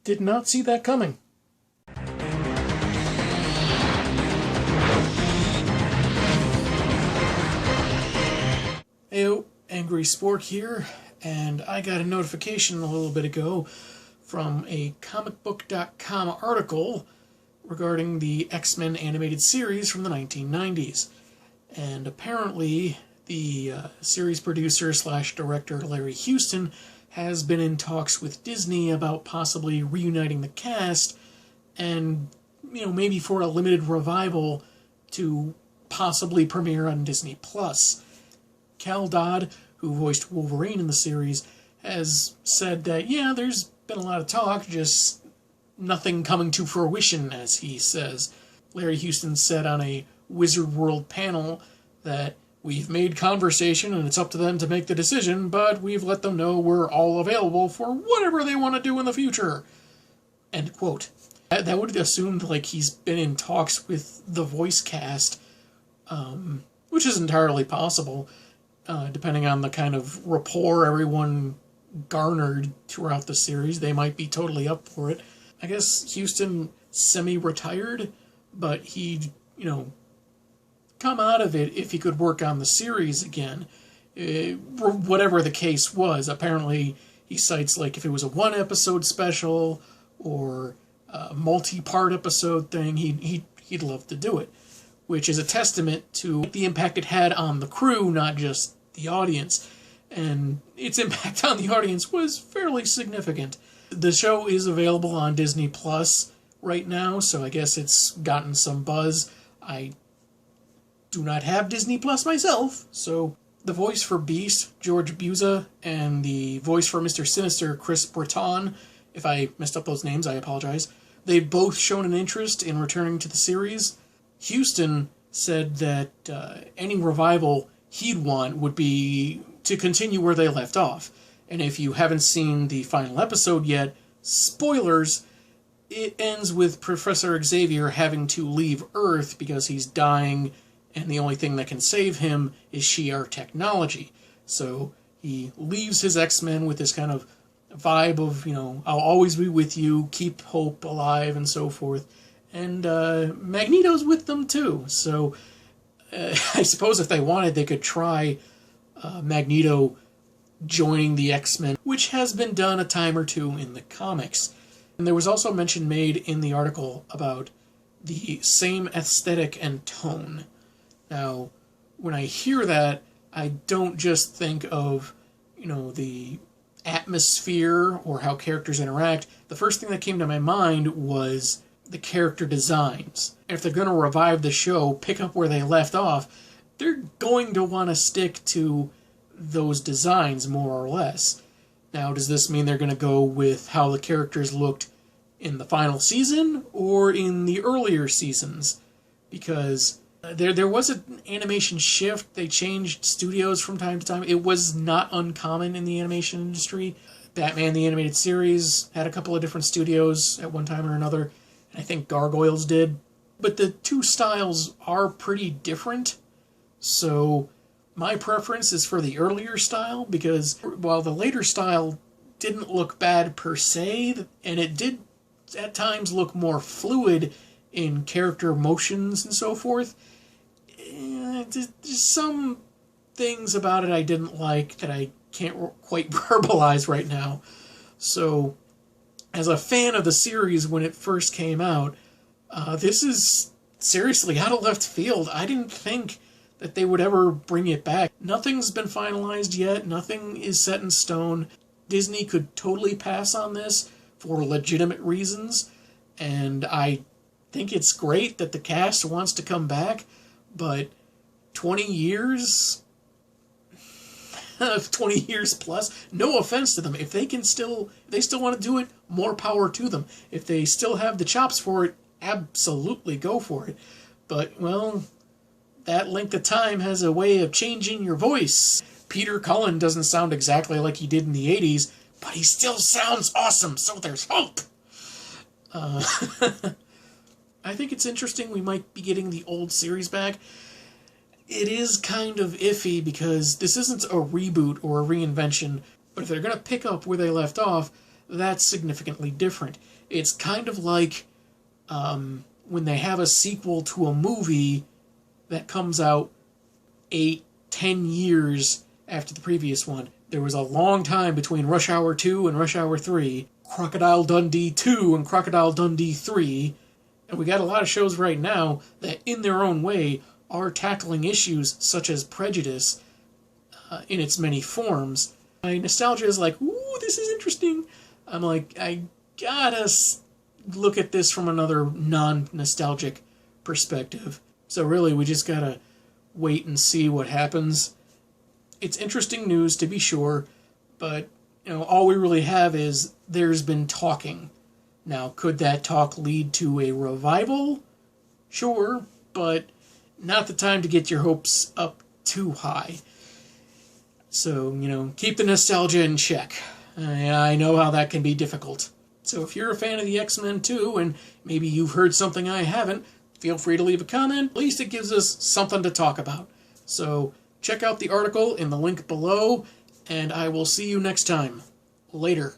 Did not see that coming. Heyo, Angry Spork here, and I got a notification a little bit ago from a comicbook.com article regarding the X-Men animated series from the 1990s. And apparently, the series producer / director Larry Houston has been in talks with Disney about possibly reuniting the cast and, maybe for a limited revival to possibly premiere on Disney+. Cal Dodd, who voiced Wolverine in the series, has said that, there's been a lot of talk, just nothing coming to fruition, as he says. Larry Houston said on a Wizard World panel that we've made conversation and it's up to them to make the decision, but we've let them know we're all available for whatever they want to do in the future. End quote. That would assume that, he's been in talks with the voice cast, which is entirely possible. Depending on the kind of rapport everyone garnered throughout the series, they might be totally up for it. I guess Houston semi-retired, but he'd, come out of it if he could work on the series again. Whatever the case was, apparently he cites, if it was a one-episode special or a multi-part episode thing, he'd love to do it. Which is a testament to the impact it had on the crew, not just the audience. And its impact on the audience was fairly significant. The show is available on Disney Plus right now, so I guess it's gotten some buzz. I do not have Disney Plus myself, so the voice for Beast, George Buza, and the voice for Mr. Sinister, Chris Breton, if I messed up those names, I apologize. They've both shown an interest in returning to the series. Houston said that any revival he'd want would be to continue where they left off. And if you haven't seen the final episode yet, spoilers, it ends with Professor Xavier having to leave Earth because he's dying, and the only thing that can save him is Shi'ar technology. So he leaves his X-Men with this kind of vibe of, I'll always be with you, keep hope alive, and so forth. And Magneto's with them too, so I suppose if they wanted, they could try Magneto joining the X-Men, which has been done a time or two in the comics. And there was also mention made in the article about the same aesthetic and tone. Now, when I hear that, I don't just think of, the atmosphere or how characters interact. The first thing that came to my mind was the character designs. If they're going to revive the show, pick up where they left off, they're going to want to stick to those designs, more or less. Now, does this mean they're going to go with how the characters looked in the final season or in the earlier seasons? Because there was an animation shift. They changed studios from time to time. It was not uncommon in the animation industry. Batman the Animated Series had a couple of different studios at one time or another. I think Gargoyles did. But the two styles are pretty different. So my preference is for the earlier style, because while the later style didn't look bad per se, and it did at times look more fluid in character motions and so forth, just some things about it I didn't like that I can't quite verbalize right now. So, as a fan of the series when it first came out, this is seriously out of left field. I didn't think that they would ever bring it back. Nothing's been finalized yet. Nothing is set in stone. Disney could totally pass on this for legitimate reasons, and I think it's great that the cast wants to come back, but 20 years... 20 years plus, no offense to them. If they still want to do it, more power to them. If they still have the chops for it, absolutely go for it. But, well, that length of time has a way of changing your voice. Peter Cullen doesn't sound exactly like he did in the 80s, but he still sounds awesome, so there's hope! I think it's interesting we might be getting the old series back. It is kind of iffy because this isn't a reboot or a reinvention, but if they're going to pick up where they left off, that's significantly different. It's kind of like when they have a sequel to a movie that comes out 8-10 years after the previous one. There was a long time between Rush Hour 2 and Rush Hour 3, Crocodile Dundee 2 and Crocodile Dundee 3, and we got a lot of shows right now that, in their own way, are tackling issues such as prejudice in its many forms. My nostalgia is like, ooh, this is interesting. I'm like, I gotta look at this from another non-nostalgic perspective. So really, we just gotta wait and see what happens. It's interesting news, to be sure, but all we really have is there's been talking. Now, could that talk lead to a revival? Sure, but not the time to get your hopes up too high. So, keep the nostalgia in check. I know how that can be difficult. So if you're a fan of the X-Men too, and maybe you've heard something I haven't, feel free to leave a comment. At least it gives us something to talk about. So check out the article in the link below, and I will see you next time. Later.